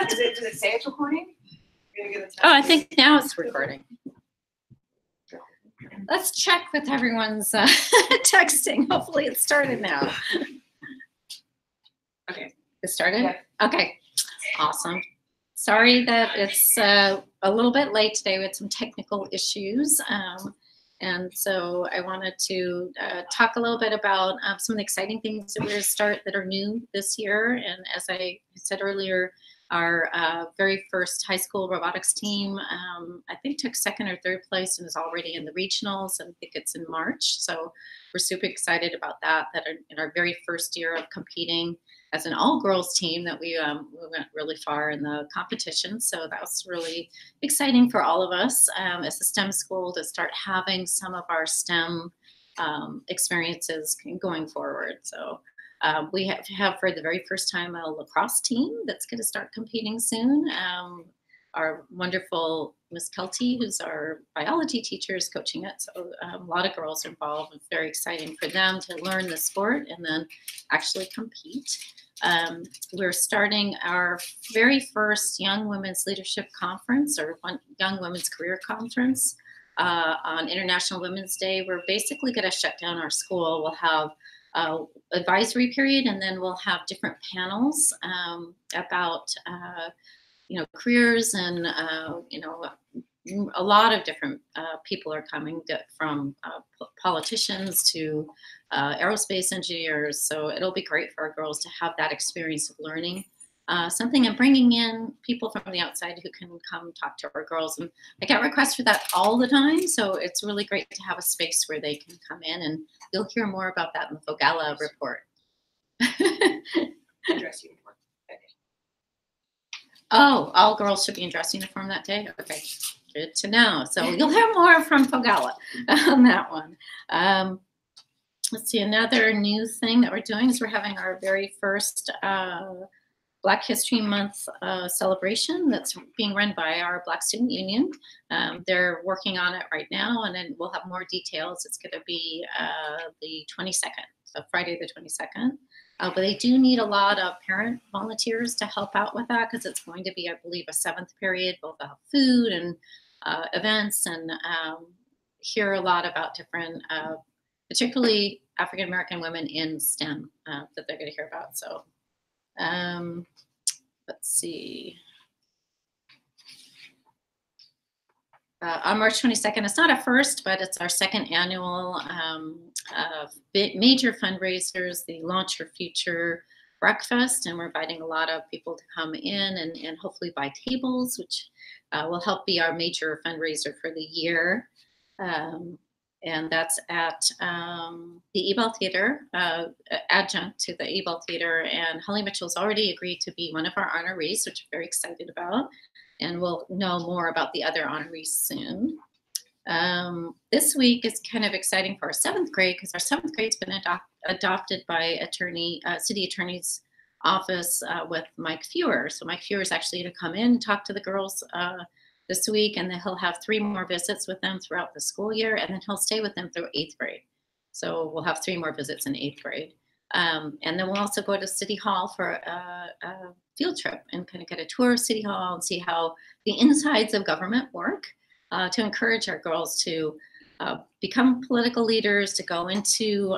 Does it say it's recording? Oh, I think now it's recording. Let's check with everyone's texting. Hopefully it started now. Okay. It started? Yeah. Okay. Awesome. Sorry that it's a little bit late today. We had some technical issues. And so I wanted to talk a little bit about some of the exciting things that we're going to start that are new this year. And as I said earlier, our very first high school robotics team, I think took second or third place and is already in the regionals, and I think it's in March. So we're super excited about that in our very first year of competing as an all-girls team that we went really far in the competition. So that was really exciting for all of us as a STEM school to start having some of our STEM experiences going forward. So we have for the very first time a lacrosse team that's going to start competing soon. Our wonderful Miss Kelty, who's our biology teacher, is coaching it. So a lot of girls are involved. It's very exciting for them to learn the sport and then actually compete. We're starting our very first Young Women's Leadership Conference, or Young Women's Career Conference on International Women's Day. We're basically going to shut down our school. We'll have advisory period, and then we'll have different panels about careers, and a lot of different people are coming, from politicians to aerospace engineers. So it'll be great for our girls to have that experience of learning something and bringing in people from the outside who can come talk to our girls. And I get requests for that all the time, so it's really great to have a space where they can come in, and you'll hear more about that in the Fogala report. Dress uniform. Oh, all girls should be in dress uniform that day? Okay, good to know. So you'll hear more from Fogala on that one. Let's see, another new thing that we're doing is we're having our very first Black History Month celebration that's being run by our Black Student Union. They're working on it right now, and then we'll have more details. It's going to be the 22nd, so Friday the 22nd. But they do need a lot of parent volunteers to help out with that, because it's going to be, I believe, a 7th period. We'll have food and events, and hear a lot about different, particularly African American women in STEM that they're going to hear about. So let's see. On March 22nd, it's not a first, but it's our second annual major fundraisers, the Launch Your Future breakfast, and we're inviting a lot of people to come in and hopefully buy tables, which will help be our major fundraiser for the year. And that's at the Ebell Theater, adjunct to the Ebell Theater. And Holly Mitchell's already agreed to be one of our honorees, which I'm very excited about. And we'll know more about the other honorees soon. This week is kind of exciting for our 7th grade, because our 7th grade's been adopted by city attorney's office with Mike Fewer. So Mike Fewer is actually going to come in and talk to the girls this week, and then he'll have 3 more visits with them throughout the school year, and then he'll stay with them through 8th grade. So we'll have 3 more visits in 8th grade. And then we'll also go to City Hall for a field trip and kind of get a tour of City Hall and see how the insides of government work, to encourage our girls to become political leaders, to go into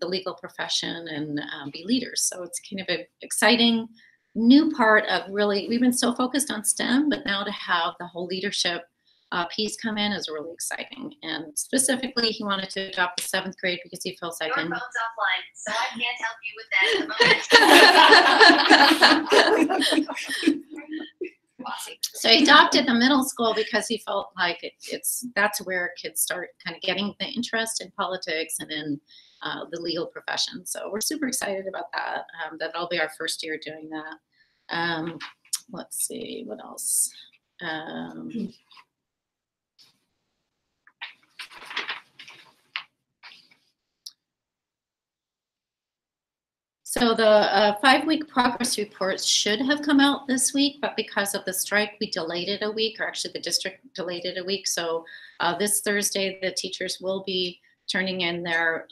the legal profession and be leaders. So it's kind of an exciting new part of really, we've been so focused on STEM, but now to have the whole leadership piece come in is really exciting. And specifically, he wanted to adopt the 7th grade because he feels like your phone's offline, so I can't help you with that at the moment. So he adopted the middle school because he felt like that's where kids start kind of getting the interest in politics and in the legal profession. So we're super excited about that. That'll be our first year doing that. Let's see, what else? So the 5-week progress reports should have come out this week, but because of the strike, we delayed it a week, or actually the district delayed it a week. So this Thursday, the teachers will be turning in their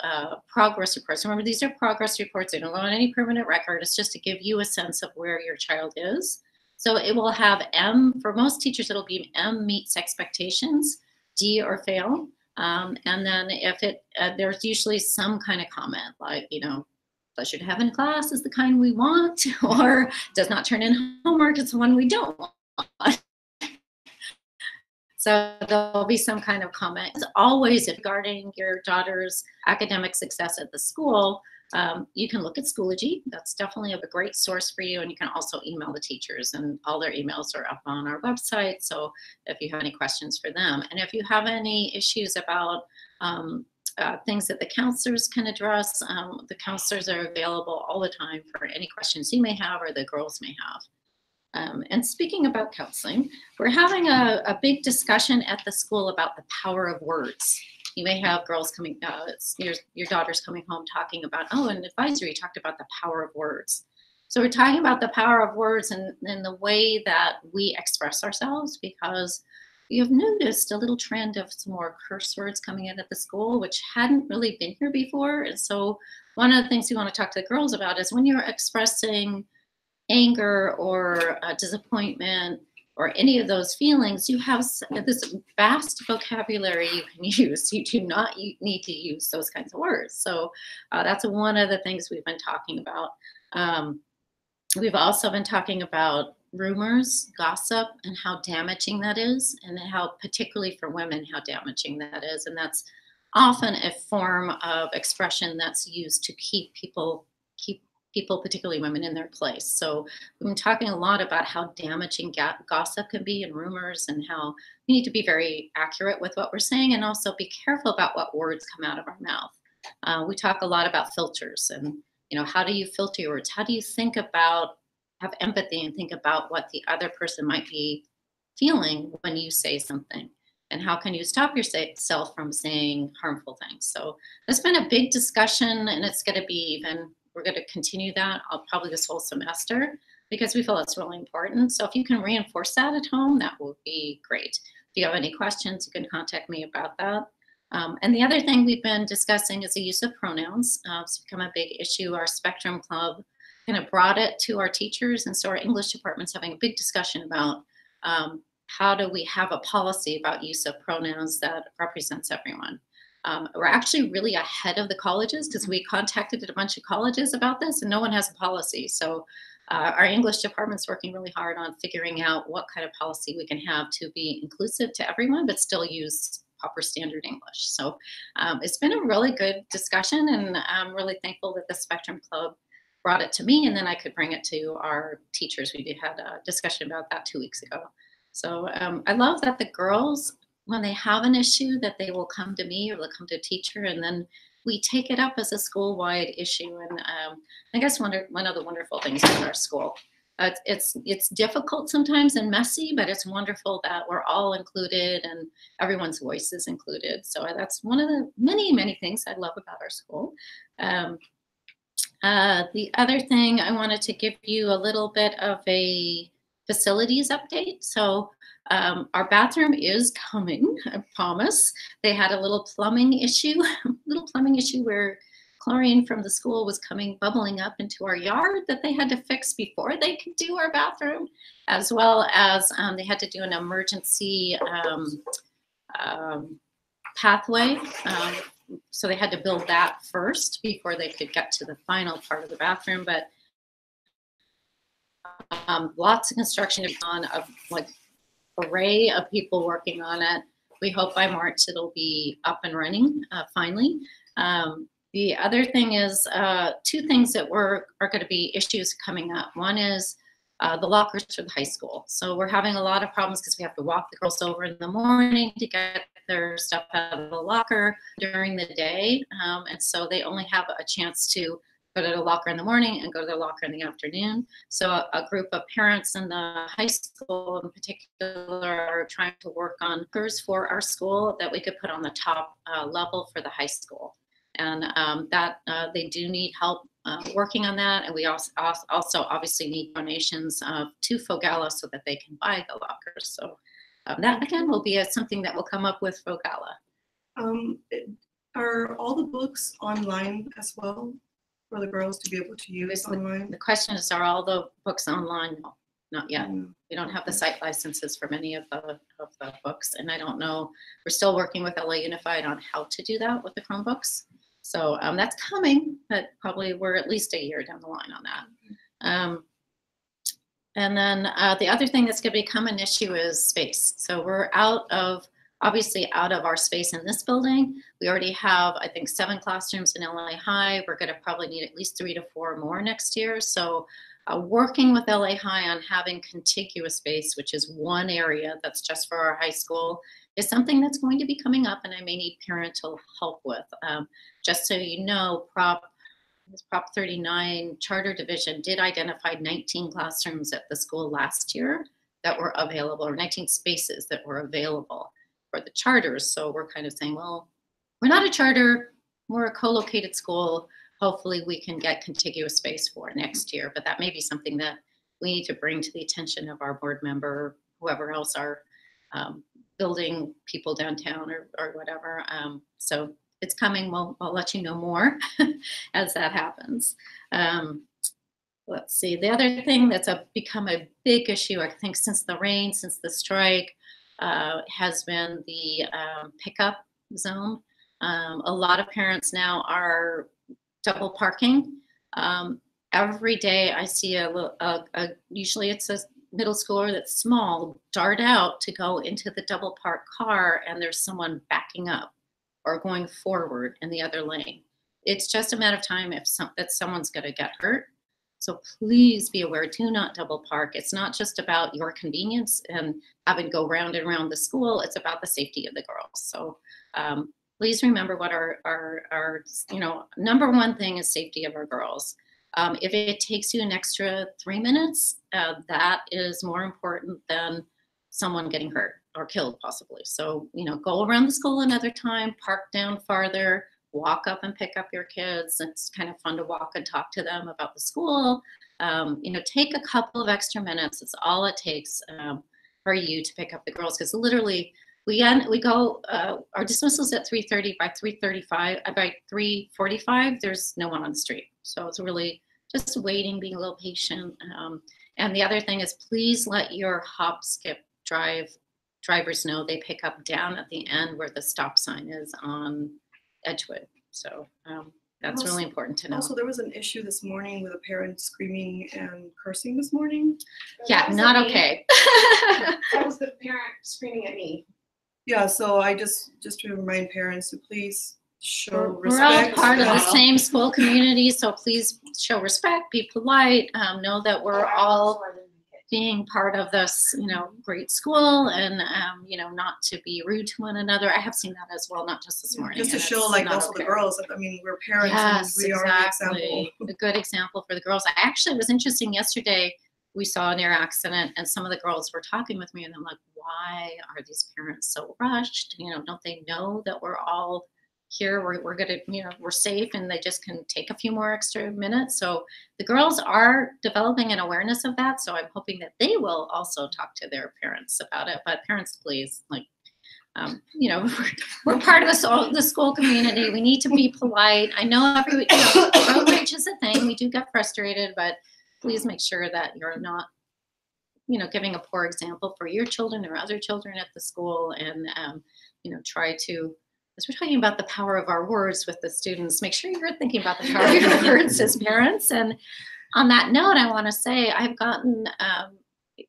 progress reports. Remember, these are progress reports. They don't go on any permanent record. It's just to give you a sense of where your child is. So it will have M, for most teachers, it'll be M meets expectations, D or fail. And then if there's usually some kind of comment like, pleasure to have in class is the kind we want, or does not turn in homework, it's the one we don't want. So there'll be some kind of comment. It's always regarding your daughter's academic success at the school. You can look at Schoology. That's definitely a great source for you. And you can also email the teachers, and all their emails are up on our website. So if you have any questions for them, and if you have any issues about things that the counselors can address, the counselors are available all the time for any questions you may have or the girls may have. And speaking about counseling, we're having a big discussion at the school about the power of words. You may have girls coming, your daughter's coming home talking about, oh, in advisory, you talked about the power of words. So we're talking about the power of words and the way that we express ourselves, because we have noticed a little trend of some more curse words coming in at the school, which hadn't really been here before. And so one of the things we want to talk to the girls about is when you're expressing anger or disappointment or any of those feelings, you have this vast vocabulary you can use. You do not need to use those kinds of words. So that's one of the things we've been talking about. We've also been talking about rumors, gossip, and how damaging that is, and how, particularly for women, how damaging that is. And that's often a form of expression that's used to keep people, particularly women, in their place. So we've been talking a lot about how damaging gossip can be and rumors, and how we need to be very accurate with what we're saying, and also be careful about what words come out of our mouth. We talk a lot about filters, and how do you filter your words? How do you think about, have empathy and think about what the other person might be feeling when you say something? And how can you stop yourself from saying harmful things? So there's been a big discussion, and it's going to be we're going to continue that probably this whole semester, because we feel it's really important. So if you can reinforce that at home, that would be great. If you have any questions, you can contact me about that. And the other thing we've been discussing is the use of pronouns. It's become a big issue. Our Spectrum Club kind of brought it to our teachers, and so our English department's having a big discussion about how do we have a policy about use of pronouns that represents everyone. We're actually really ahead of the colleges, because we contacted a bunch of colleges about this and no one has a policy. So our English department's working really hard on figuring out what kind of policy we can have to be inclusive to everyone, but still use proper standard English. So it's been a really good discussion, and I'm really thankful that the Spectrum Club brought it to me, and then I could bring it to our teachers. We had a discussion about that 2 weeks ago. So I love that the girls, when they have an issue, that they will come to me or they'll come to a teacher, and then we take it up as a school-wide issue. And I guess one of the wonderful things about our school, it's difficult sometimes and messy, but it's wonderful that we're all included and everyone's voice is included. So that's one of the many, many things I love about our school. The other thing, I wanted to give you a little bit of a facilities update. So our bathroom is coming, I promise. They had a little plumbing issue where chlorine from the school was bubbling up into our yard that they had to fix before they could do our bathroom, as well as they had to do an emergency pathway. So they had to build that first before they could get to the final part of the bathroom. But lots of construction has gone, of like array of people working on it. We hope by March it'll be up and running finally. The other thing is two things that are going to be issues coming up. One is the lockers for the high school. So we're having a lot of problems because we have to walk the girls over in the morning to get their stuff out of the locker during the day. And so they only have a chance to go to the locker in the morning and go to their locker in the afternoon. So a group of parents in the high school in particular are trying to work on lockers for our school that we could put on the top level for the high school. And that they do need help working on that. And we also obviously need donations to Fogala so that they can buy the lockers. So that again will be something that will come up with Fogala. Are all the books online as well for the girls to be able to use online? The question is, are all the books online? not yet. Mm. We don't have the site licenses for many of the books, and I don't know. We're still working with LA Unified on how to do that with the Chromebooks. So that's coming, but probably we're at least a year down the line on that. And then the other thing that's going to become an issue is space. So we're obviously out of our space in this building. We already have, I think, 7 classrooms in LA High. We're going to probably need at least 3 to 4 more next year. So working with LA High on having contiguous space, which is one area that's just for our high school, is something that's going to be coming up, and I may need parental help with. Just so you know, Prop 39 Charter Division did identify 19 classrooms at the school last year that were available, or 19 spaces that were available for the charters. So we're kind of saying, well, we're not a charter, we're a co-located school. Hopefully we can get contiguous space for next year, but that may be something that we need to bring to the attention of our board member, whoever else are building people downtown or whatever. So it's coming. I'll let you know more as that happens. Let's see. The other thing that's become a big issue, I think, since the rain, since the strike, has been the pickup zone. A lot of parents now are double parking. Every day I see usually it's a middle schooler that's small, dart out to go into the double parked car, and there's someone backing up or going forward in the other lane. It's just a matter of time that someone's going to get hurt. So please be aware, do not double park. It's not just about your convenience and having to go round and round the school. It's about the safety of the girls. So please remember what our number one thing is safety of our girls. If it takes you an extra 3 minutes, that is more important than someone getting hurt or killed possibly. So, go around the school another time, park down farther, walk up and pick up your kids. It's kind of fun to walk and talk to them about the school. Take a couple of extra minutes. It's all it takes for you to pick up the girls, because literally we go, our dismissal's at 3:30. By 3:35, by 3:45, there's no one on the street. So it's really just waiting, being a little patient. And the other thing is, please let your hop, skip, drivers know they pick up down at the end where the stop sign is on Edgewood. So that's really important to know. Also, there was an issue this morning with a parent screaming and cursing this morning. Yeah, not okay. That was the parent screaming at me. Yeah, so I just to remind parents to please show We're all respect. part of the same school community, so please show respect, be polite, know that we're all being part of this, great school, and not to be rude to one another. I have seen that as well, not just this morning. Just to and show, it's like, not also okay. the girls. I mean, we're parents, Yes, and we are the exactly. example. A good example for the girls. It was interesting yesterday. We saw a near accident, and some of the girls were talking with me, and I'm like, why are these parents so rushed? Don't they know that we're all here? We're gonna, we're safe, and they just can take a few more extra minutes. So the girls are developing an awareness of that. So I'm hoping that they will also talk to their parents about it. But parents, please, we're part of the school community. We need to be polite. I know road rage is a thing. We do get frustrated, but please make sure that you're not, giving a poor example for your children or other children at the school, and, try to, as we're talking about the power of our words with the students, make sure you're thinking about the power of your words as parents. And on that note, I want to say I've gotten,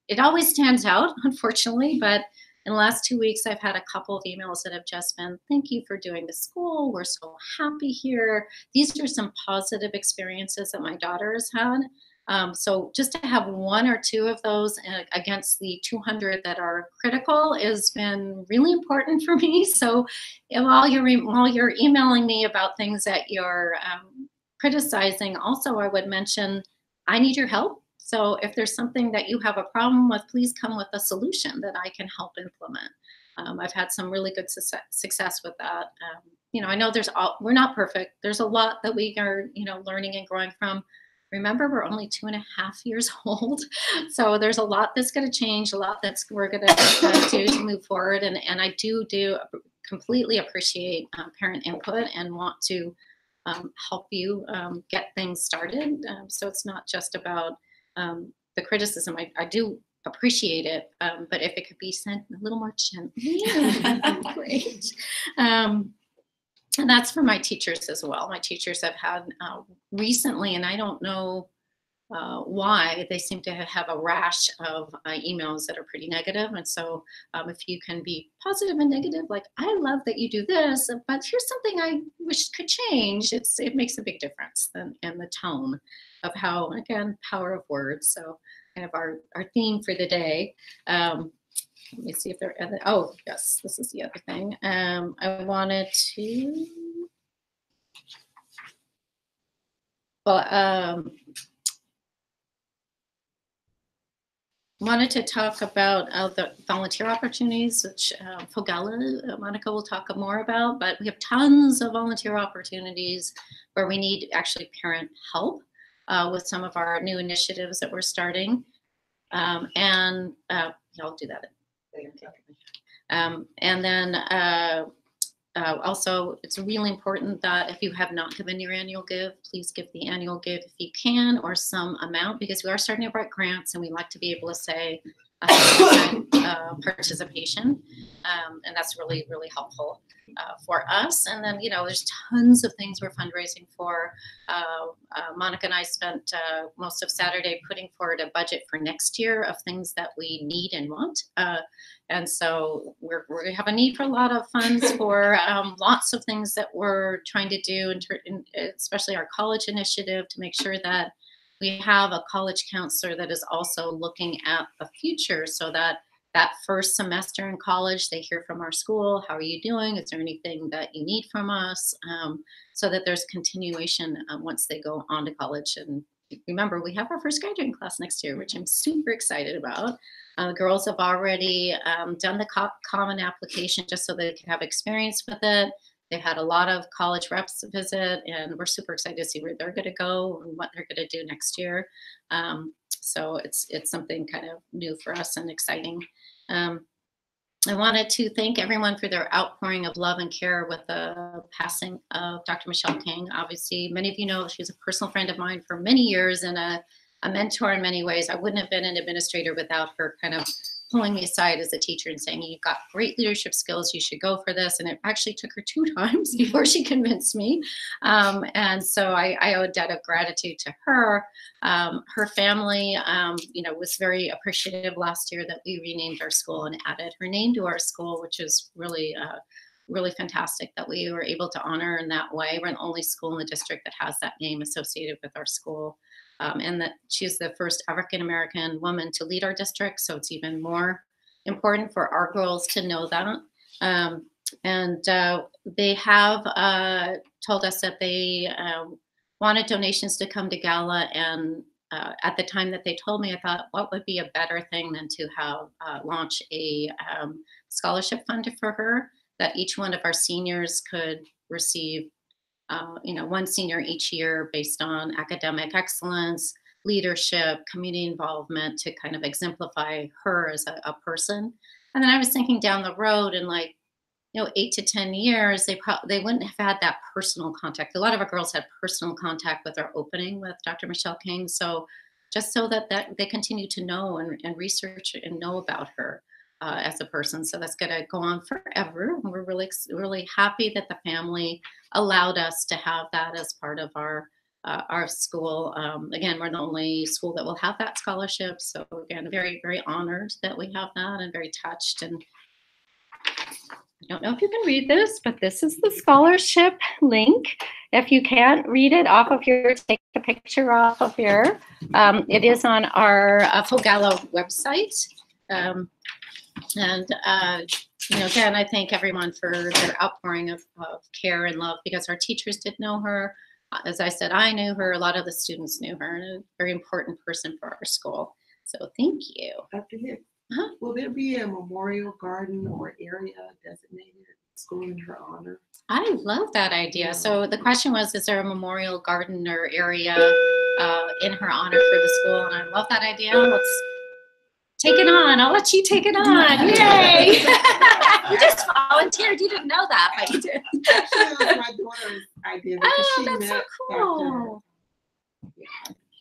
it always stands out, unfortunately, but in the last 2 weeks, I've had a couple of emails that have just been, thank you for doing the school. We're so happy here. These are some positive experiences that my daughter has had. So just to have 1 or 2 of those against the 200 that are critical has been really important for me. So while you're emailing me about things that you're criticizing, also I would mention, I need your help. So if there's something that you have a problem with, please come with a solution that I can help implement. I've had some really good success with that. I know we're not perfect. There's a lot that we are, learning and growing from. Remember, we're only 2.5 years old. So there's a lot that's going to change, a lot we're going to do to move forward. And I do completely appreciate parent input and want to help you get things started. So it's not just about the criticism, I do appreciate it, but if it could be sent a little more gently, that'd be great. And that's for my teachers as well. My teachers have had recently, and I don't know why, they seem to have a rash of emails that are pretty negative. And so if you can be positive and negative, like, I love that you do this, but here's something I wish could change, it makes a big difference in the tone of how, again, power of words. So kind of our theme for the day. Let me see if there are other, oh, yes, this is the other thing. I wanted to, wanted to talk about the volunteer opportunities, which Fogella, Monica will talk more about, but we have tons of volunteer opportunities where we need actually parent help with some of our new initiatives that we're starting. I'll do that. And then also, it's really important that if you have not given your annual give, please give the annual give if you can, or some amount, because we are starting to write grants and we like to be able to say 100% participation. And that's really, really helpful for us. And then, there's tons of things we're fundraising for. Monica and I spent most of Saturday putting forward a budget for next year of things that we need and want. And so we have a need for a lot of funds for lots of things that we're trying to do, especially our college initiative, to make sure that we have a college counselor that is also looking at the future, so that first semester in college, they hear from our school, how are you doing? Is there anything that you need from us? So that there's continuation once they go on to college. And remember, we have our first graduating class next year, which I'm super excited about. The girls have already done the common application just so they can have experience with it. They've had a lot of college reps visit, and we're super excited to see where they're going to go and what they're going to do next year. So it's something kind of new for us and exciting. I wanted to thank everyone for their outpouring of love and care with the passing of Dr. Michelle King. Obviously, many of you know she's a personal friend of mine for many years and a mentor in many ways. I wouldn't have been an administrator without her kind of pulling me aside as a teacher and saying, you've got great leadership skills, you should go for this. And it actually took her 2 times before she convinced me. And so I owe a debt of gratitude to her. Her family, was very appreciative last year that we renamed our school and added her name to our school, which is really, really fantastic that we were able to honor her in that way. We're the only school in the district that has that name associated with our school. And that she's the first African-American woman to lead our district. So it's even more important for our girls to know that. They have told us that they wanted donations to come to Gala. And at the time that they told me, I thought, what would be a better thing than to have launch a scholarship fund for her, that each one of our seniors could receive one senior each year based on academic excellence, leadership, community involvement, to kind of exemplify her as a person. And then I was thinking down the road in 8 to 10 years, they wouldn't have had that personal contact. A lot of our girls had personal contact with our opening with Dr. Michelle King. So just so that they continue to know and research and know about her as a person. So that's going to go on forever. And we're really, really happy that the family allowed us to have that as part of our school. Again, we're the only school that will have that scholarship. So again, very, very honored that we have that and very touched. And I don't know if you can read this, but this is the scholarship link. If you can't read it off of here, take a picture off of here. It is on our Fogella website. Again, I thank everyone for their outpouring of care and love, because our teachers did know her. As I said, I knew her. A lot of the students knew her, and a very important person for our school. So thank you. Dr. Hicks, will there be a memorial garden or area designated school in her honor? I love that idea. So the question was, is there a memorial garden or area in her honor for the school? And I love that idea. Let's take it on. I'll let you take it on. Yay! You just volunteered. You didn't know that, but you did. Actually, it was my daughter's idea. Oh, that's so cool.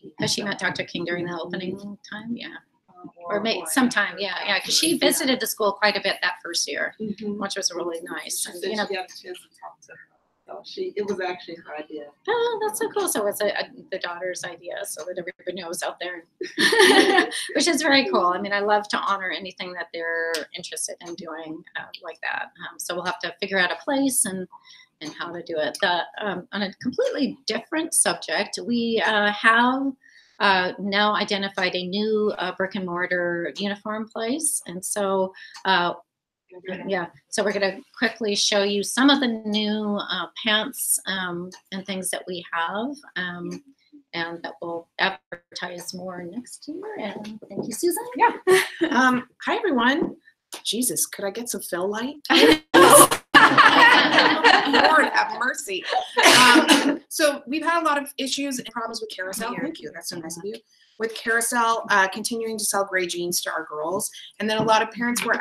King. Has she met Dr. King during the opening time? Yeah. Or I- sometime, yeah, because she visited the school quite a bit that first year, Mhm. which was really nice. She And, said you know, she got a chance to talk to her. So it was actually her idea. oh, that's so cool. So it's the daughter's idea, so that everybody knows out there, which is very cool. I mean, I love to honor anything that they're interested in doing like that. So we'll have to figure out a place and how to do it. On a completely different subject, we have now identified a new brick and mortar uniform place, and so. Yeah, so we're going to quickly show you some of the new pants and things that we have, and that we'll advertise more next year. And thank you, Susan. Yeah. Hi, everyone. Jesus, could I get some fill light? Lord have mercy. So we've had a lot of issues and problems with Carousel. Thank you. That's so nice of you. With Carousel continuing to sell gray jeans to our girls, and then a lot of parents were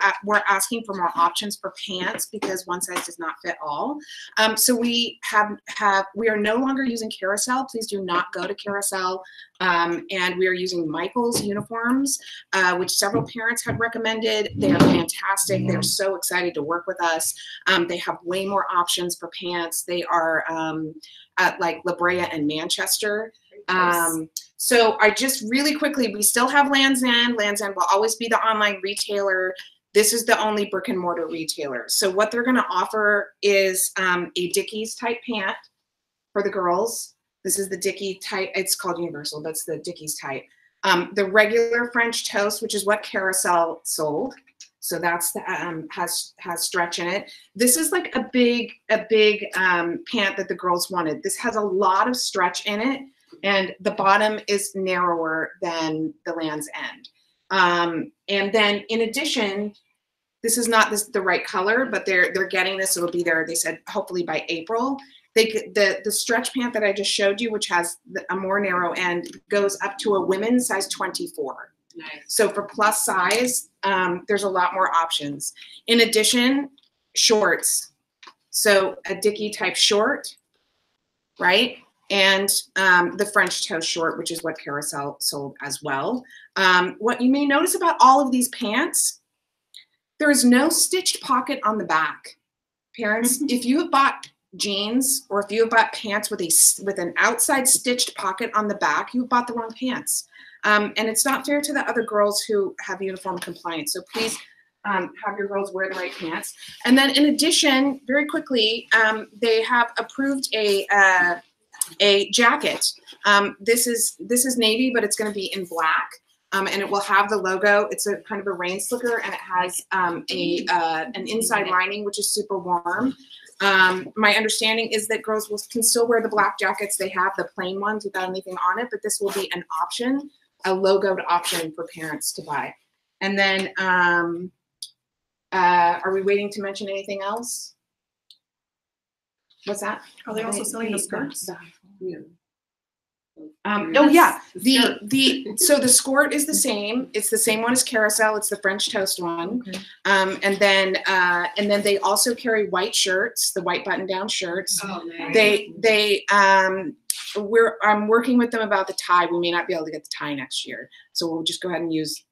asking for more options for pants because one size does not fit all. So we are no longer using Carousel. Please do not go to Carousel. And we are using Michael's uniforms, which several parents had recommended. They are fantastic. They're so excited to work with us. They have way more options for pants. They are at like La Brea and Manchester. So I just really quickly, we still have Land's End. Land's End will always be the online retailer. This is the only brick and mortar retailer. So what they're going to offer is a Dickies type pant for the girls. This is the Dickie type. It's called Universal. That's the Dickies type. The regular French toast, which is what Carousel sold. So that's the has stretch in it. This is like a big pant that the girls wanted. This has a lot of stretch in it, and the bottom is narrower than the Land's End. And then in addition, this is not the right color, but they're getting this. It'll be there. They said hopefully by April. The stretch pant that I just showed you, which has a more narrow end, goes up to a women's size 24. Nice. So for plus size, there's a lot more options. In addition, shorts. So a Dickie type short, right? And the French toast short, which is what Carousel sold as well. What you may notice about all of these pants, there is no stitched pocket on the back. Parents, if you have bought jeans or if you have bought pants with an outside stitched pocket on the back, you bought the wrong pants. And it's not fair to the other girls who have uniform compliance. So please have your girls wear the right pants. And then in addition, very quickly, they have approved a jacket. This is navy, but it's going to be in black. And it will have the logo. It's a kind of a rain slicker, and it has an inside lining, which is super warm. My understanding is that girls can still wear the black jackets. They have the plain ones without anything on it, but this will be an option, a logoed option for parents to buy. And then, are we waiting to mention anything else? What's that? Are they also selling the skirts? Yeah. Oh yeah, so the skirt is the same. It's the same one as Carousel. It's the French toast one. Okay. And then they also carry white shirts, the white button-down shirts. Oh, nice. I'm working with them about the tie. We may not be able to get the tie next year, so we'll just go ahead and use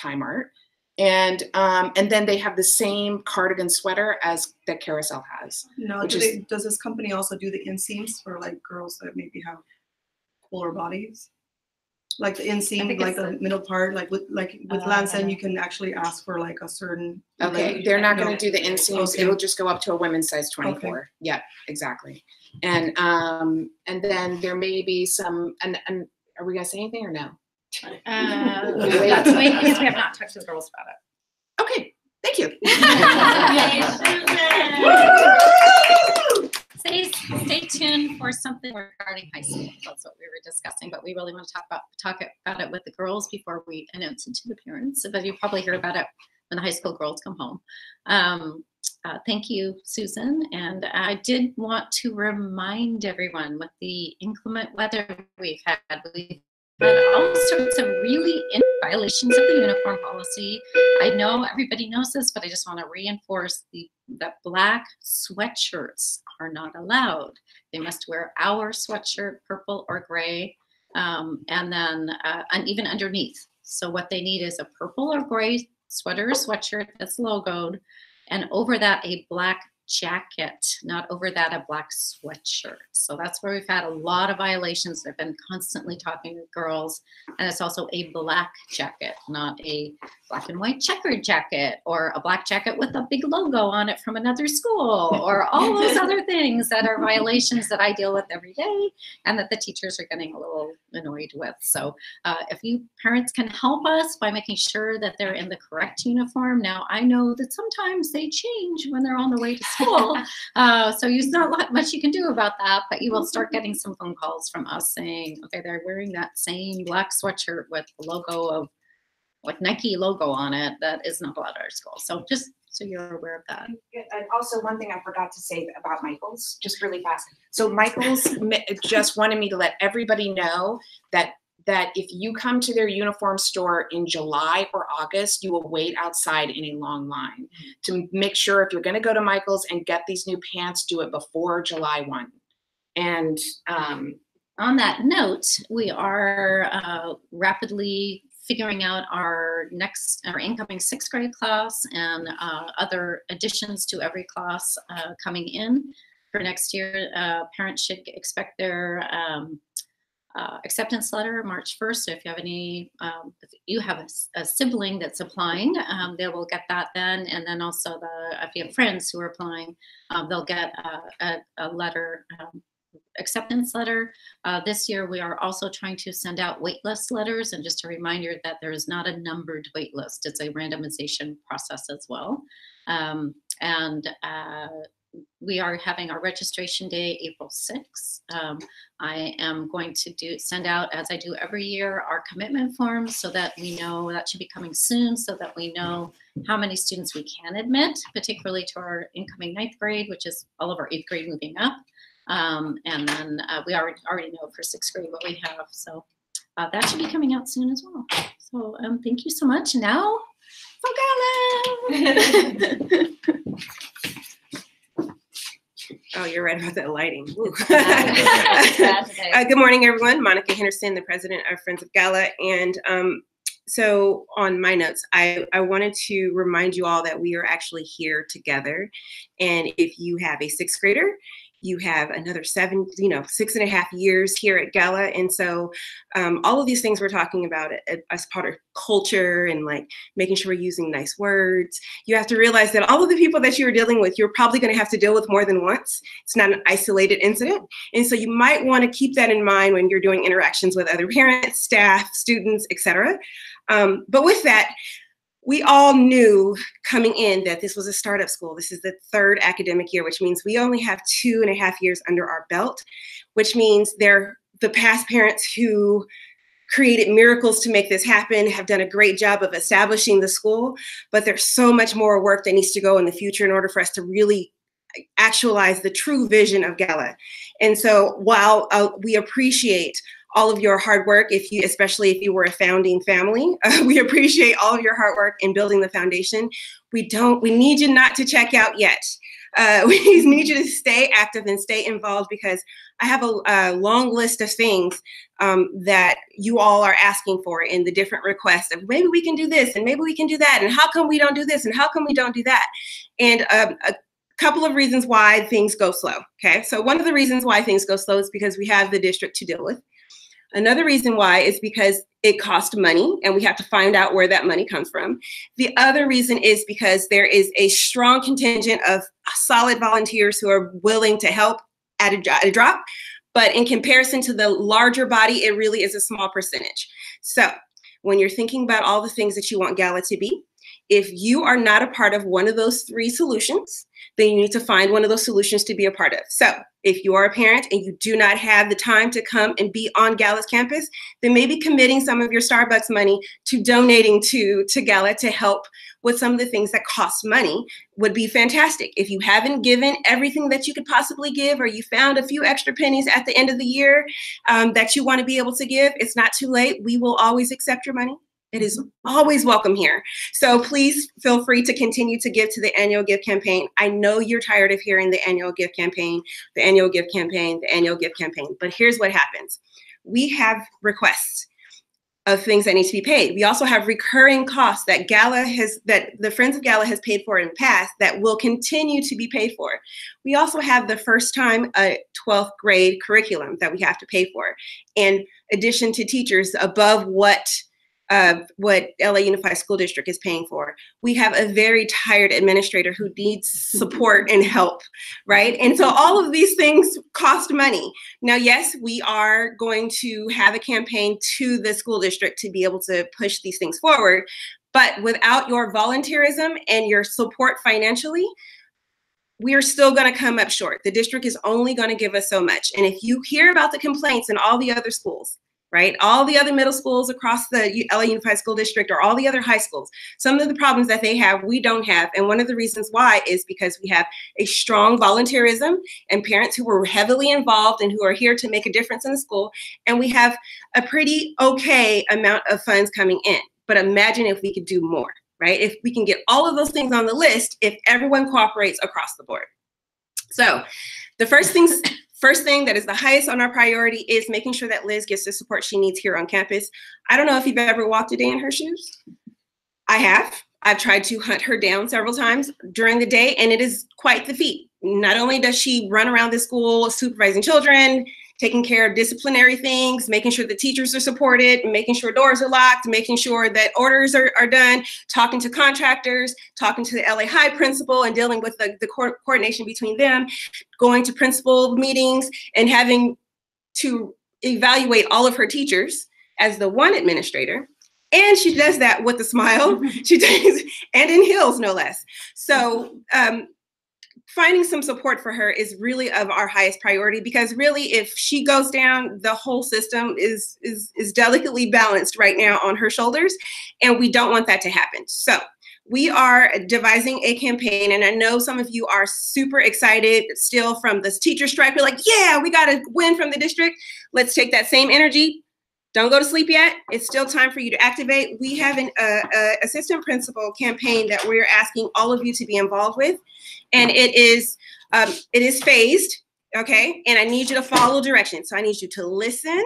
Tie Mart. And then they have the same cardigan sweater as that Carousel has. No, does this company also do the inseams for like girls that maybe have fuller bodies? Like the inseam, like the middle part, like with Land's End, you can actually ask for like a certain. Okay, they're not going to do the inseams. Okay. It'll just go up to a women's size 24. Okay. Yeah, exactly. And then there may be some. And are we going to say anything or no? Let's wait because we have not talked to the girls about it. Okay, thank you. Stay tuned for something regarding high school. That's what we were discussing, but we really want to talk about it with the girls before we announce it to the parents. But you probably hear about it when the high school girls come home. Thank you, Susan. And I did want to remind everyone with the inclement weather we've had all sorts of really violations of the uniform policy. I know everybody knows this, but I just want to reinforce that black sweatshirts are not allowed. They must wear our sweatshirt, purple or gray. and then and even underneath. So what they need is a purple or gray sweater or sweatshirt that's logoed, and over that a black jacket, not over that a black sweatshirt. So that's where we've had a lot of violations. They've been constantly talking to girls, and it's also a black jacket, not a black and white checkered jacket, or a black jacket with a big logo on it from another school, or all those other things that are violations that I deal with every day and that the teachers are getting a little annoyed with. So if you parents can help us by making sure that they're in the correct uniform. Now, I know that sometimes they change when they're on the way to school, so there's not much you can do about that, but you will start getting some phone calls from us saying, okay, they're wearing that same black sweatshirt with the logo of, like, Nike logo on it that is not allowed at our school. So just so you're aware of that. And also, one thing I forgot to say about Michaels, just really fast. So Michaels just wanted me to let everybody know that if you come to their uniform store in July or August, you will wait outside in a long line to make sure if you're going to go to Michaels and get these new pants, do it before July 1. And on that note, we are rapidly figuring out our incoming 6th grade class and other additions to every class coming in for next year. Parents should expect their acceptance letter March 1st. So if you have any, if you have a sibling that's applying, they will get that then. And then also if you have friends who are applying, they'll get a letter, acceptance letter. This year we are also trying to send out waitlist letters, and just a reminder that there is not a numbered waitlist. It's a randomization process as well. We are having our registration day April 6th. I am going to send out, as I do every year, our commitment forms so that we know that should be coming soon, so that we know how many students we can admit, particularly to our incoming 9th grade, which is all of our 8th grade moving up. And then we already know for 6th grade what we have. So that should be coming out soon as well. So thank you so much. Now, for Gala! Oh, you're right about that lighting. Bad Good morning, everyone. Monica Henderson, the president of Friends of Gala. And so on my notes, I wanted to remind you all that we are actually here together. And if you have a 6th grader, you have another 6.5 years here at Gala. And so all of these things we're talking about as part of culture and like making sure we're using nice words, you have to realize that all of the people that you're dealing with, you're probably going to have to deal with more than once. It's not an isolated incident. And so you might want to keep that in mind when you're doing interactions with other parents, staff, students, etc. But with that, we all knew coming in that this was a startup school. This is the 3rd academic year, which means we only have 2.5 years under our belt, which means the past parents who created miracles to make this happen have done a great job of establishing the school, but there's so much more work that needs to go in the future in order for us to really actualize the true vision of Gala. And so while we appreciate all of your hard work, especially if you were a founding family, we appreciate all of your hard work in building the foundation. We need you not to check out yet. We need you to stay active and stay involved, because I have a long list of things that you all are asking for in the different requests of maybe we can do this and maybe we can do that, and how come we don't do this and how come we don't do that? And a couple of reasons why things go slow, okay? So one of the reasons why things go slow is because we have the district to deal with. Another reason why is because it costs money and we have to find out where that money comes from. The other reason is because there is a strong contingent of solid volunteers who are willing to help at a drop, but in comparison to the larger body, it really is a small percentage. So when you're thinking about all the things that you want Gala to be, if you are not a part of one of those 3 solutions, then you need to find one of those solutions to be a part of. So if you are a parent and you do not have the time to come and be on Gala's campus, then maybe committing some of your Starbucks money to donating to Gala to help with some of the things that cost money would be fantastic. If you haven't given everything that you could possibly give, or you found a few extra pennies at the end of the year that you want to be able to give, it's not too late. We will always accept your money. It is always welcome here. So please feel free to continue to give to the annual gift campaign. I know you're tired of hearing the annual gift campaign, the annual gift campaign, the annual gift campaign, but here's what happens. we have requests of things that need to be paid. We also have recurring costs that the Friends of Gala has paid for in the past that will continue to be paid for. We also have the first time 12th grade curriculum that we have to pay for, in addition to teachers above what LA Unified School District is paying for. We have a very tired administrator who needs support and help, right? And so all of these things cost money. Now, yes, we are going to have a campaign to the school district to be able to push these things forward, but without your volunteerism and your support financially, we are still going to come up short. The district is only going to give us so much. And if you hear about the complaints in all the other schools, right? All the other middle schools across the LA Unified School District, or all the other high schools, some of the problems that they have, we don't have. And one of the reasons why is because we have a strong volunteerism and parents who are heavily involved and who are here to make a difference in the school. And we have a pretty okay amount of funds coming in. But imagine if we could do more, right? If we can get all of those things on the list, if everyone cooperates across the board. So the first thing that is the highest on our priority is making sure that Liz gets the support she needs here on campus. I don't know if you've ever walked a day in her shoes. I have. I've tried to hunt her down several times during the day, and it is quite the feat. Not only does she run around the school supervising children, taking care of disciplinary things, making sure the teachers are supported, making sure doors are locked, making sure that orders are done, talking to contractors, talking to the LA High principal and dealing with the coordination between them, going to principal meetings and having to evaluate all of her teachers as the one administrator. And she does that with a smile. She does, and in heels, no less. So finding some support for her is really of our highest priority, because really, if she goes down, the whole system is delicately balanced right now on her shoulders, and we don't want that to happen. So we are devising a campaign, and I know some of you are super excited still from this teacher strike. We're like, yeah, we got to win from the district. Let's take that same energy. Don't go to sleep yet. It's still time for you to activate. We have an assistant principal campaign that we're asking all of you to be involved with. And it is phased, okay? And I need you to follow directions. So I need you to listen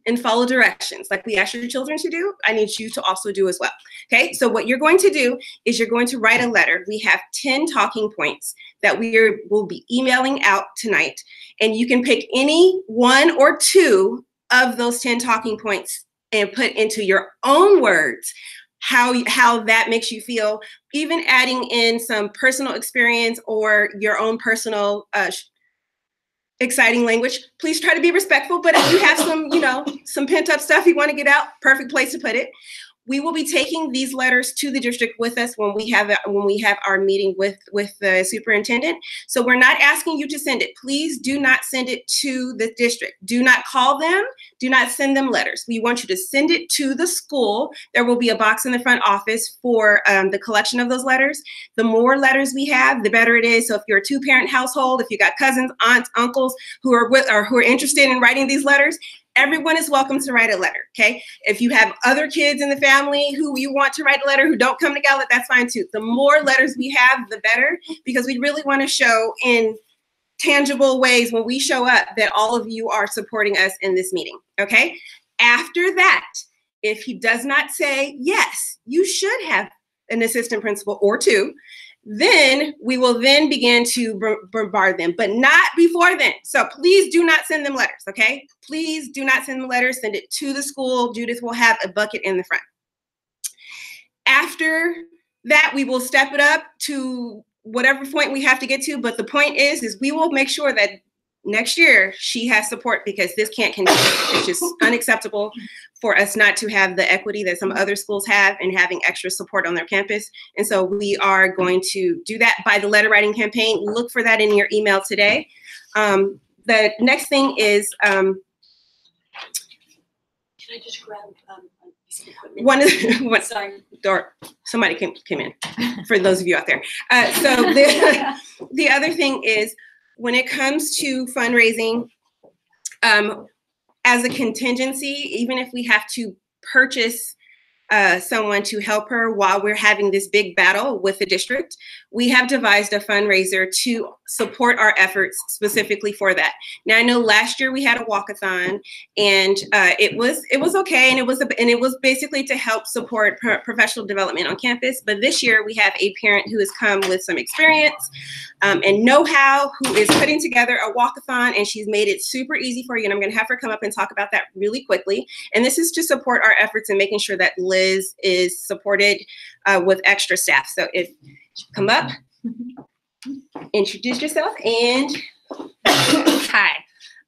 and follow directions. Like we asked your children to do, I need you to also do as well, okay? So what you're going to do is you're going to write a letter. We have 10 talking points that will be emailing out tonight. And you can pick any one or two of those 10 talking points and put into your own words how that makes you feel, even adding in some personal experience or your own personal exciting language. Please try to be respectful, but if you have some pent up stuff you want to get out, perfect place to put it. We will be taking these letters to the district with us when we have our meeting with the superintendent. So we're not asking you to send it. Please do not send it to the district. Do not call them. Do not send them letters. We want you to send it to the school. There will be a box in the front office for the collection of those letters. The more letters we have, the better it is. So if you're a two-parent household, if you got cousins, aunts, uncles who are interested in writing these letters, everyone is welcome to write a letter, okay? If you have other kids in the family who you want to write a letter who don't come to Gala, that's fine too. The more letters we have, the better, because we really want to show in tangible ways when we show up that all of you are supporting us in this meeting, okay? After that, if he does not say, yes, you should have an assistant principal or two, then we will then begin to bombard them, but not before then. So please do not send them letters, okay? Please do not send them letters. Send it to the school. Judith will have a bucket in the front. After that, we will step it up to whatever point we have to get to. But the point is we will make sure that next year she has support, because this can't continue. It's just unacceptable for us not to have the equity that some other schools have and having extra support on their campus. And so we are going to do that by the letter writing campaign. Look for that in your email today. The next thing is, can I just grab a piece of equipment? Sorry. Somebody came in, for those of you out there. So the other thing is, when it comes to fundraising, as a contingency, even if we have to purchase someone to help her while we're having this big battle with the district, we have devised a fundraiser to support our efforts specifically for that. Now I know last year we had a walkathon, and it was okay, and it was basically to help support professional development on campus. But this year we have a parent who has come with some experience and know-how, who is putting together a walkathon, and she's made it super easy for you. And I'm going to have her come up and talk about that really quickly. And this is to support our efforts in making sure that Liz is supported with extra staff. So if you come up, introduce yourself, and hi,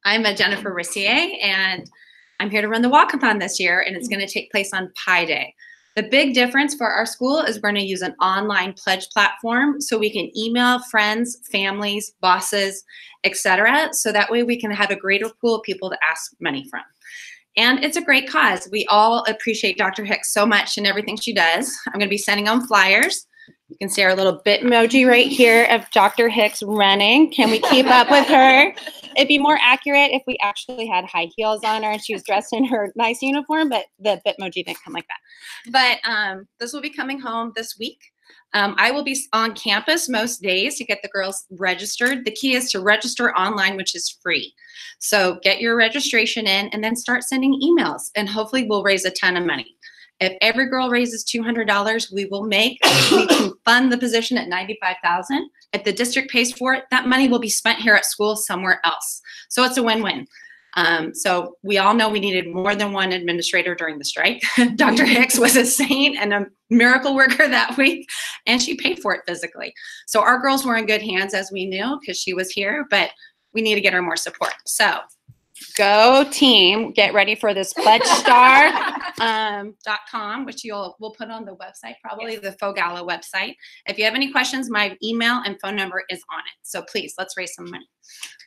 I'm Jennifer Rissier, and I'm here to run the walkathon this year, and it's going to take place on Pi Day. The big difference for our school is we're going to use an online pledge platform so we can email friends, families, bosses, etc. So that way we can have a greater pool of people to ask money from. And it's a great cause. We all appreciate Dr. Hicks so much and everything she does. I'm going to be sending on flyers. You can see our little bit emoji right here of Dr. Hicks running. Can we keep up with her? It'd be more accurate if we actually had high heels on her and she was dressed in her nice uniform, but the Bitmoji didn't come like that. But this will be coming home this week. I will be on campus most days to get the girls registered. The key is to register online, which is free. So get your registration in and then start sending emails, and hopefully we'll raise a ton of money. If every girl raises $200, we can fund the position at $95,000. If the district pays for it, that money will be spent here at school somewhere else. So it's a win-win. So we all know we needed more than one administrator during the strike. Dr. Hicks was a saint and a miracle worker that week, and she paid for it physically. So our girls were in good hands, as we knew, because she was here, but we need to get her more support. So go team, get ready for this pledgestar.com, which we'll put on the website, probably the Fogala website. If you have any questions, my email and phone number is on it. So please, let's raise some money.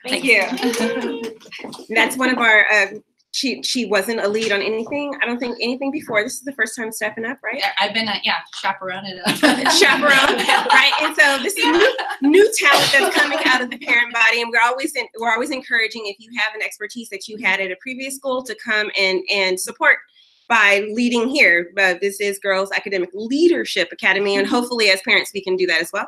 Thank you. That's one of our, she wasn't a lead on anything. I don't think anything before. This is the first time stepping up, right? Yeah, I've been, chaperone it up. Chaperone, right? And so this is new talent that's coming out of the parent body, and we're always encouraging, if you have an expertise that you had at a previous school, to come and support by leading here. This is Girls Academic Leadership Academy, and hopefully as parents we can do that as well.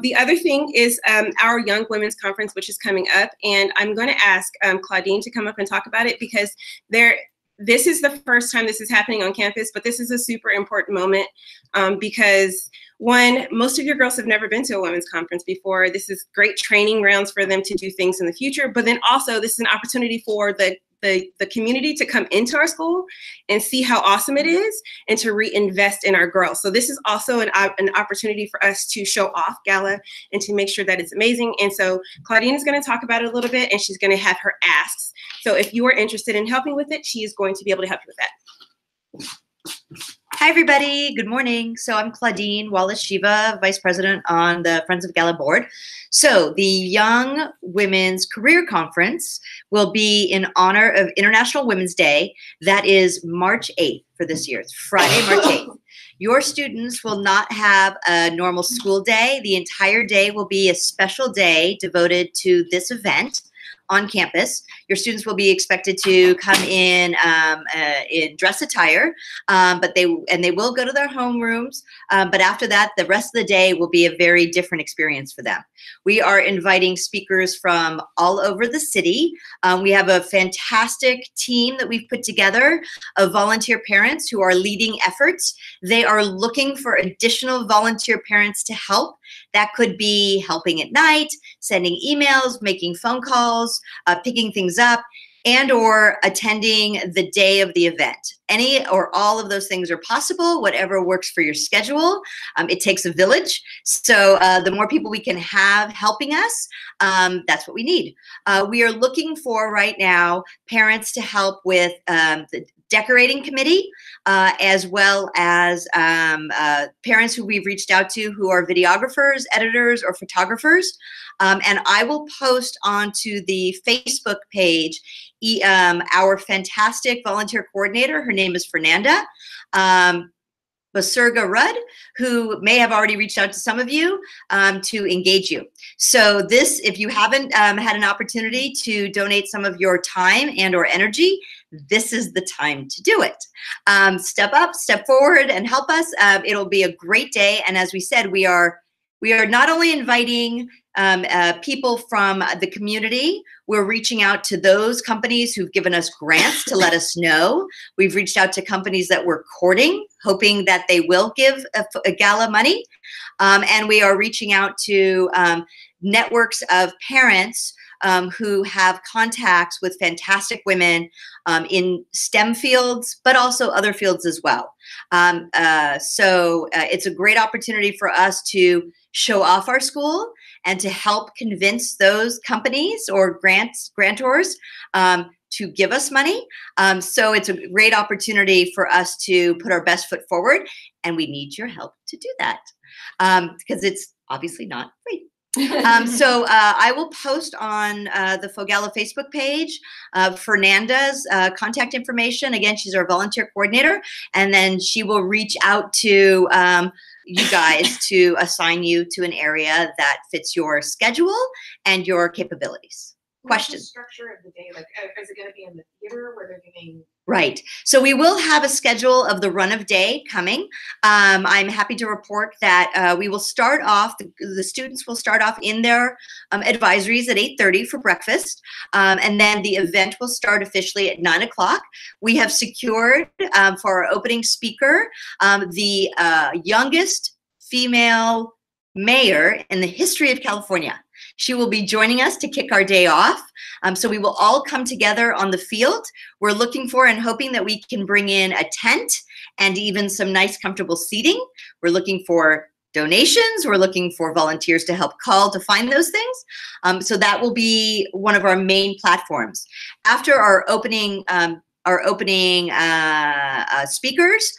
The other thing is our Young Women's Conference, which is coming up, and I'm going to ask Claudine to come up and talk about it, because this is the first time this is happening on campus, but this is a super important moment because, one, most of your girls have never been to a women's conference before. This is great training grounds for them to do things in the future, but then also this is an opportunity for the community to come into our school and see how awesome it is and to reinvest in our girls. So this is also an opportunity for us to show off Gala and to make sure that it's amazing. And so Claudine is going to talk about it a little bit, and she's going to have her asks. So if you are interested in helping with it, she is going to be able to help you with that. Hi, everybody. Good morning. So I'm Claudine Wallace-Shiva, Vice President on the Friends of Gala Board. So the Young Women's Career Conference will be in honor of International Women's Day. That is March 8th for this year. It's Friday, March 8th. Your students will not have a normal school day. The entire day will be a special day devoted to this event on campus. Your students will be expected to come in dress attire, but they will go to their homerooms. But after that, the rest of the day will be a very different experience for them. We are inviting speakers from all over the city. We have a fantastic team that we've put together of volunteer parents who are leading efforts. They are looking for additional volunteer parents to help. That could be helping at night, sending emails, making phone calls, picking things up, and or attending the day of the event. Any or all of those things are possible, whatever works for your schedule. It takes a village. So the more people we can have helping us, that's what we need. We are looking for right now parents to help with the decorating committee, as well as parents who we've reached out to who are videographers, editors, or photographers. And I will post onto the Facebook page our fantastic volunteer coordinator. Her name is Fernanda Basurga Rudd, who may have already reached out to some of you to engage you. So this, if you haven't had an opportunity to donate some of your time and or energy, this is the time to do it. Step up, step forward, and help us. It'll be a great day. And as we said, we are not only inviting people from the community. We're reaching out to those companies who've given us grants to let us know. We've reached out to companies that we're courting, hoping that they will give a gala money. And we are reaching out to networks of parents who have contacts with fantastic women in STEM fields, but also other fields as well. So it's a great opportunity for us to show off our school and to help convince those companies or grantors to give us money. So it's a great opportunity for us to put our best foot forward, and we need your help to do that because it's obviously not free. So I will post on the FOGALA Facebook page Fernanda's contact information. Again, she's our volunteer coordinator, and then she will reach out to you guys to assign you to an area that fits your schedule and your capabilities. What's the Questions? structure of the day? Like, is it going to be in the theater where they're giving? Right. So we will have a schedule of the run of day coming. I'm happy to report that we will start off, the students will start off in their advisories at 8:30 for breakfast. And then the event will start officially at 9 o'clock. We have secured for our opening speaker, the youngest female mayor in the history of California. She will be joining us to kick our day off. So we will all come together on the field. We're looking for and hoping that we can bring in a tent and even some nice, comfortable seating. We're looking for donations. We're looking for volunteers to help call to find those things. So that will be one of our main platforms. After our opening speakers,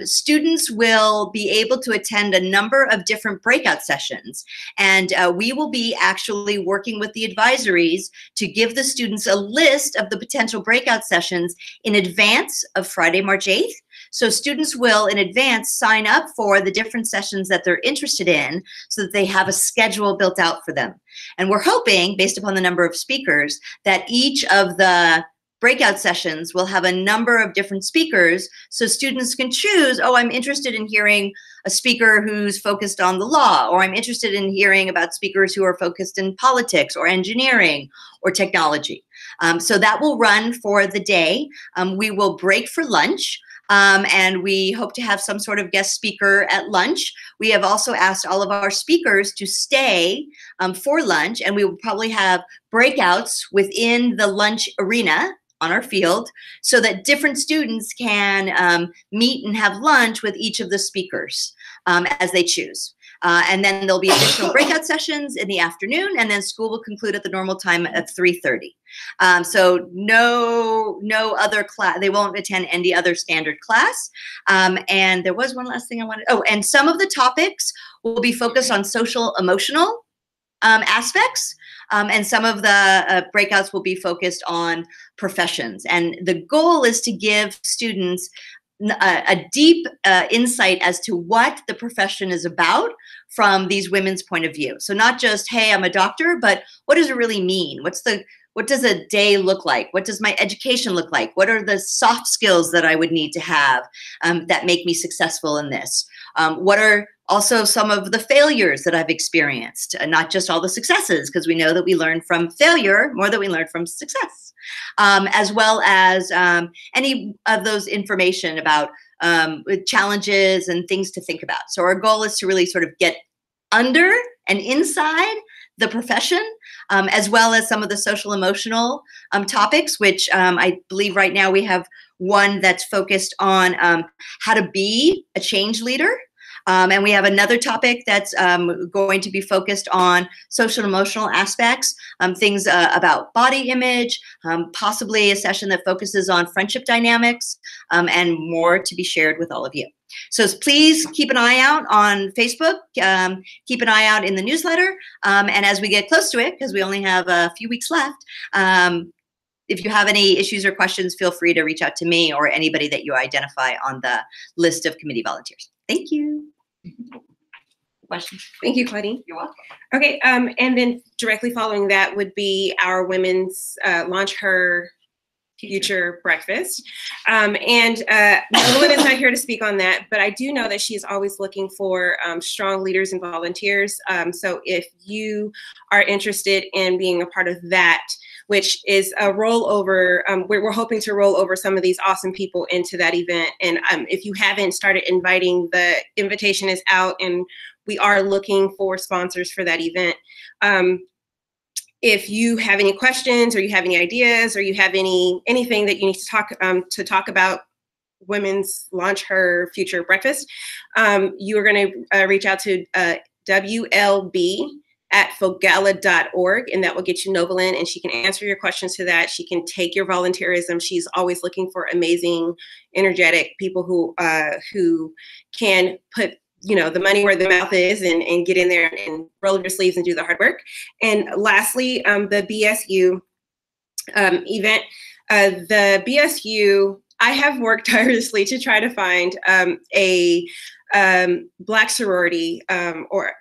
students will be able to attend a number of different breakout sessions. And we will be actually working with the advisories to give the students a list of the potential breakout sessions in advance of Friday, March 8th. So students will, in advance, sign up for the different sessions that they're interested in so that they have a schedule built out for them. And we're hoping, based upon the number of speakers, that each of the breakout sessions will have a number of different speakers so students can choose, oh, I'm interested in hearing a speaker who's focused on the law, or I'm interested in hearing about speakers who are focused in politics or engineering or technology. So that will run for the day. We will break for lunch. And we hope to have some sort of guest speaker at lunch. We have also asked all of our speakers to stay for lunch, and we will probably have breakouts within the lunch arena on our field so that different students can meet and have lunch with each of the speakers as they choose. And then there'll be additional breakout sessions in the afternoon, and then school will conclude at the normal time at 3:30. So no other class, they won't attend any other standard class. And there was one last thing I wanted, and some of the topics will be focused on social emotional aspects. And some of the breakouts will be focused on professions. And the goal is to give students a deep insight as to what the profession is about from these women's point of view. So not just, hey, I'm a doctor, but what does it really mean? What does a day look like? What does my education look like? What are the soft skills that I would need to have that make me successful in this? What are also some of the failures that I've experienced, not just all the successes, because we know that we learn from failure more than we learn from success, as well as any of those information about challenges and things to think about. So our goal is to really sort of get under and inside the profession, as well as some of the social emotional topics, which I believe right now we have one that's focused on how to be a change leader. And we have another topic that's going to be focused on social and emotional aspects, things about body image, possibly a session that focuses on friendship dynamics, and more to be shared with all of you. So please keep an eye out on Facebook, keep an eye out in the newsletter, and as we get close to it, because we only have a few weeks left, if you have any issues or questions, feel free to reach out to me or anybody that you identify on the list of committee volunteers. Thank you. Questions? Thank you, Claudine. You're welcome. Okay, and then directly following that would be our women's launch her Future Breakfast. And Evelyn is not here to speak on that, but I do know that she's always looking for strong leaders and volunteers. So if you are interested in being a part of that, which is a rollover, we're hoping to roll over some of these awesome people into that event. And if you haven't started inviting, the invitation is out, and we are looking for sponsors for that event. If you have any questions, or you have any ideas, or you have anything that you need to talk about Women's Launch Her Future Breakfast, you are going to reach out to WLB@fogala.org, and that will get you Novalyn, and she can answer your questions to that. She can take your volunteerism. She's always looking for amazing, energetic people who can put the money where the mouth is, and get in there and roll up your sleeves and do the hard work. And lastly, the BSU event. The BSU, I have worked tirelessly to try to find a Black sorority, or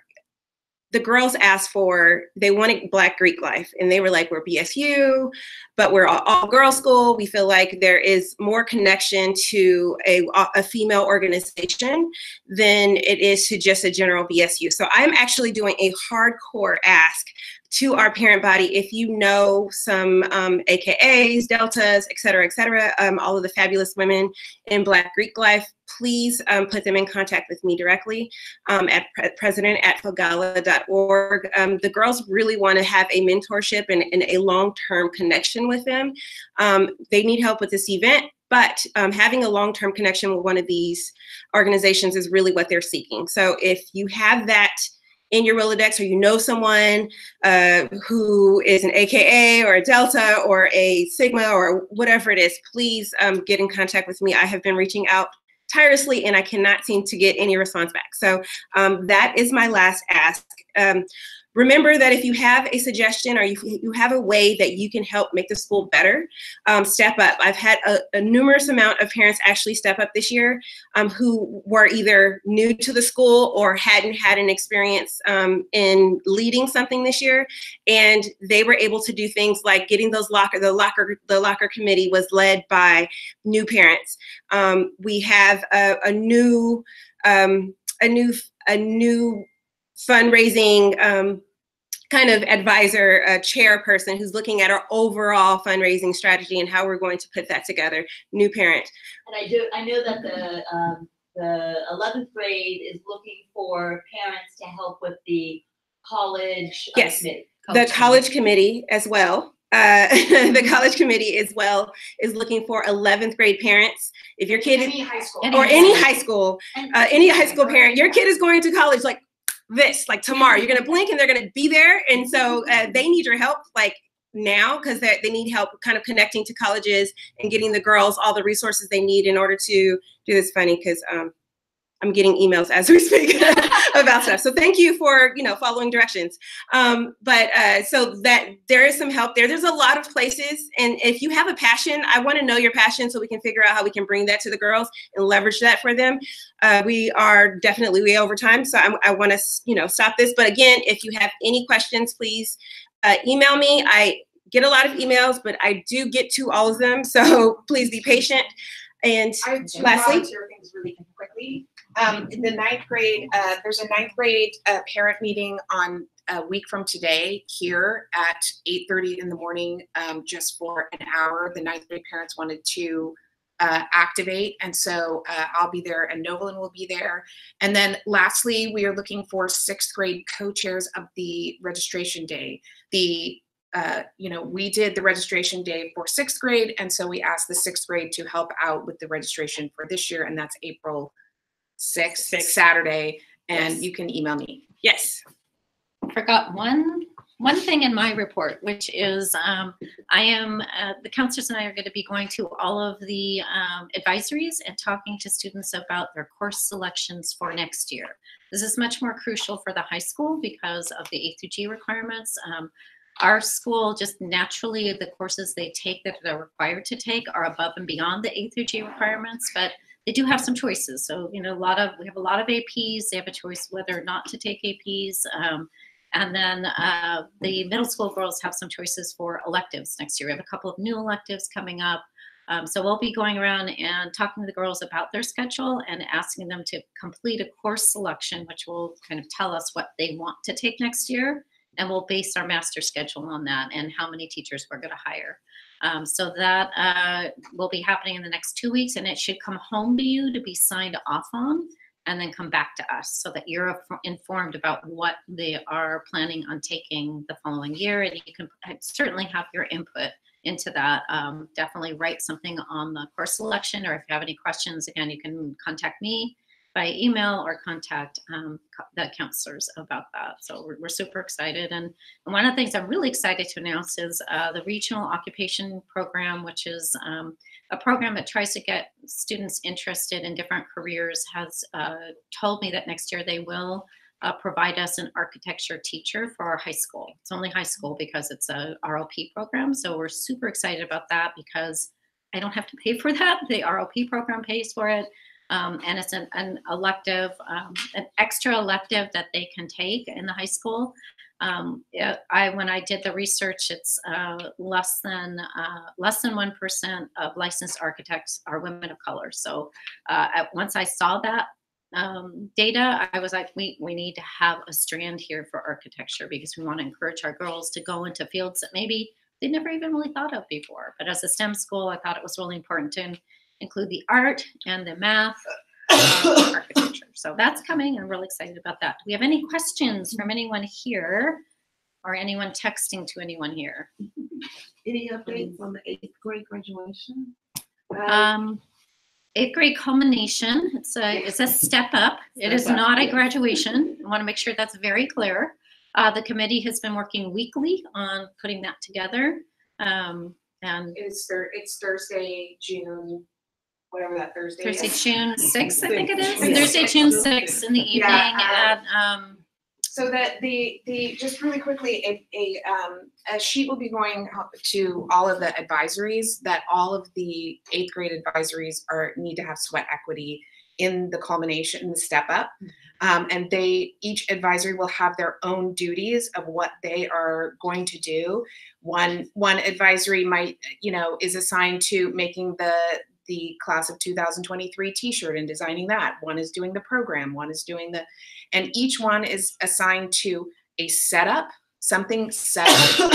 the girls asked for, they wanted Black Greek life, and they were like, we're BSU, but we're all girls school. We feel like there is more connection to a female organization than it is to just a general BSU. So I'm actually doing a hardcore ask to our parent body. If you know some AKAs, deltas, et cetera, all of the fabulous women in Black Greek life, please put them in contact with me directly at president@fogala.org. The girls really want to have a mentorship and a long-term connection with them. They need help with this event, but having a long-term connection with one of these organizations is really what they're seeking. So if you have that in your Rolodex, or you know someone who is an AKA or a Delta or a Sigma or whatever it is, please get in contact with me. I have been reaching out tirelessly, and I cannot seem to get any response back. So that is my last ask. Remember that if you have a suggestion, or you have a way that you can help make the school better, step up. I've had a numerous amount of parents actually step up this year who were either new to the school or hadn't had an experience in leading something this year, and they were able to do things like getting those the locker committee was led by new parents. We have a new fundraising kind of advisor, chairperson who's looking at our overall fundraising strategy and how we're going to put that together. New parent. And I know that the 11th grade is looking for parents to help with the college committee. The college committee as well. The college committee as well is looking for 11th grade parents. If your kid Any high school. any high school parent, your kid is going to college like tomorrow. You're gonna blink and they're gonna be there, and so they need your help like now, because they need help kind of connecting to colleges and getting the girls all the resources they need in order to do this. Funny because I'm getting emails as we speak about stuff. So thank you for following directions. So that there is some help there. There's a lot of places, and if you have a passion, I want to know your passion so we can figure out how we can bring that to the girls and leverage that for them. We are definitely way over time, so I want to stop this. But again, if you have any questions, please email me. I get a lot of emails, but I do get to all of them, so please be patient. And I have two lastly, volunteer things really quickly. In the 9th grade, there's a 9th grade parent meeting on a week from today here at 8:30 in the morning, just for an hour. The 9th grade parents wanted to activate, and so I'll be there, and Novalyn will be there. And then lastly, we are looking for 6th grade co-chairs of the registration day. We did the registration day for 6th grade, and so we asked the 6th grade to help out with the registration for this year, and that's April 6th, Saturday, and yes. You can email me. Yes. Forgot one thing in my report, which is the counselors and I are going to be going to all of the advisories and talking to students about their course selections for next year. This is much more crucial for the high school because of the A through G requirements. Our school just naturally, the courses they take that they're required to take are above and beyond the A through G requirements, but they do have some choices. So, we have a lot of APs. They have a choice whether or not to take APs. And then the middle school girls have some choices for electives next year. We have a couple of new electives coming up. So we'll be going around and talking to the girls about their schedule and asking them to complete a course selection, which will kind of tell us what they want to take next year. And we'll base our master schedule on that and how many teachers we're going to hire. So that will be happening in the next 2 weeks, and it should come home to you to be signed off on and then come back to us so that you're informed about what they are planning on taking the following year. And you can certainly have your input into that. Definitely write something on the course selection, or if you have any questions, again, you can contact me by email or contact the counselors about that. So we're super excited. And one of the things I'm really excited to announce is the Regional Occupation Program, which is a program that tries to get students interested in different careers, has told me that next year they will provide us an architecture teacher for our high school. It's only high school because it's a ROP program. So we're super excited about that because I don't have to pay for that. The ROP program pays for it. And it's an elective, an extra elective that they can take in the high school. When I did the research, it's less than 1% of licensed architects are women of color. So once I saw that data, I was like, we need to have a strand here for architecture because we want to encourage our girls to go into fields that maybe they never even really thought of before. But as a STEM school, I thought it was really important to include the art and the math and architecture. So that's coming. I'm really excited about that. Do we have any questions from anyone here or anyone texting to anyone here? Any updates on the 8th grade graduation? 8th grade culmination. It's a step up. It is not a graduation. I want to make sure that's very clear. The committee has been working weekly on putting that together. And It's Thursday, June, whatever that Thursday is. Thursday, June 6th, I think it is. Thursday, June 6th in the evening. So that the just really quickly, a sheet will be going out to all of the advisories that all of the 8th grade advisories need to have sweat equity in the culmination, the step up. And each advisory will have their own duties of what they are going to do. One advisory might, is assigned to making the class of 2023 t-shirt and designing that. One is doing the program, one is doing and each one is assigned to a setup, something set up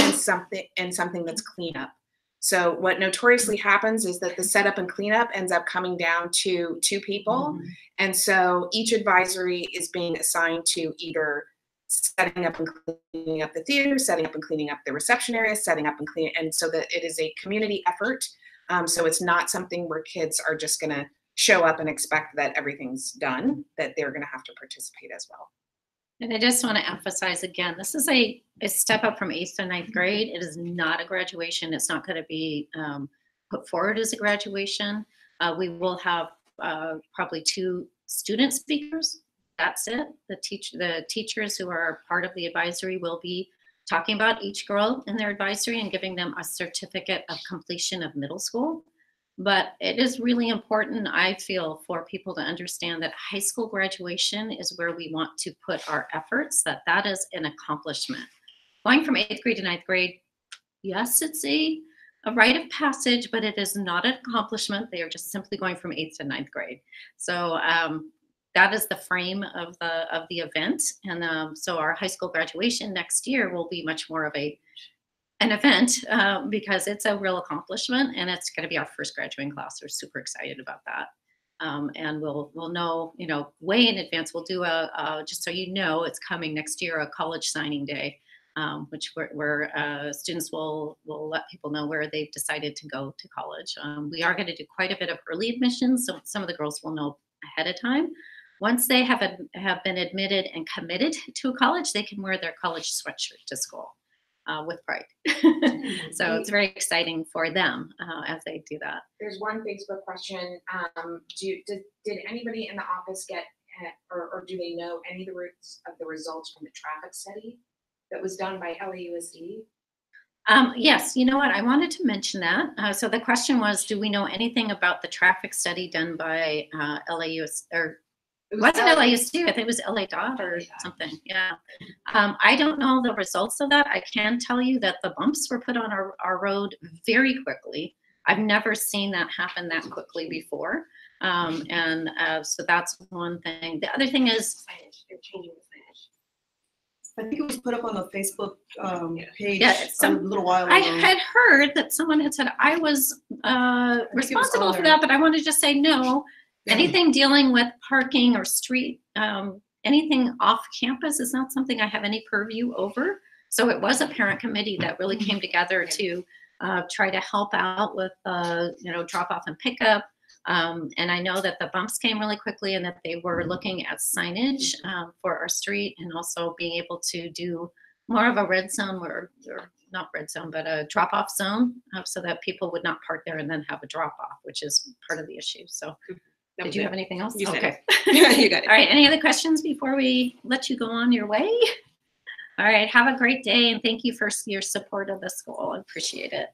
and something that's cleanup. So what notoriously happens is that the setup and cleanup ends up coming down to 2 people. Mm-hmm. And so each advisory is being assigned to either setting up and cleaning up the theater, setting up and cleaning up the reception area, setting up and cleaning, and so that it is a community effort. So it's not something where kids are just going to show up and expect that everything's done, that they're going to have to participate as well. And I just want to emphasize again, this is a step up from 8th to 9th grade. It is not a graduation. It's not going to be put forward as a graduation. We will have probably 2 student speakers. That's it. The teachers who are part of the advisory will be talking about each girl in their advisory and giving them a certificate of completion of middle school. But it is really important, I feel, for people to understand that high school graduation is where we want to put our efforts, that is an accomplishment. Going from 8th grade to 9th grade, yes, it's a rite of passage, but it is not an accomplishment. They are just simply going from 8th to 9th grade. So that is the frame of the event. And so our high school graduation next year will be much more of an event because it's a real accomplishment, and it's going to be our first graduating class. We're super excited about that. And we'll know, way in advance. We'll do just so you know, it's coming next year, a college signing day, which where students will let people know where they've decided to go to college. We are going to do quite a bit of early admissions, so some of the girls will know ahead of time. Once they have been admitted and committed to a college, they can wear their college sweatshirt to school with pride. So it's very exciting for them as they do that. There's one Facebook question. Did anybody in the office get, or do they know any of the results from the traffic study that was done by LAUSD? Yes, you know what? I wanted to mention that. So the question was, do we know anything about the traffic study done by LAUSD, or It wasn't LAUSD, I think it was LA Dot or something, yeah. I don't know the results of that. I can tell you that the bumps were put on our road very quickly. I've never seen that happen that quickly before. So that's one thing. The other thing is, They're changing the signage. I think it was put up on the Facebook page Yeah, a little while ago. I had heard that someone had said I was responsible for that, but I want to just say no. Anything dealing with parking or street, anything off campus is not something I have any purview over. So it was a parent committee that really came together to try to help out with, drop off and pickup. And I know that the bumps came really quickly and that they were looking at signage for our street and also being able to do more of a red zone or not red zone, but a drop off zone so that people would not park there and then have a drop off, which is part of the issue. So did you have anything else? You said okay. it. You got it. All right. Any other questions before we let you go on your way? All right. Have a great day. And thank you for your support of the school. I appreciate it.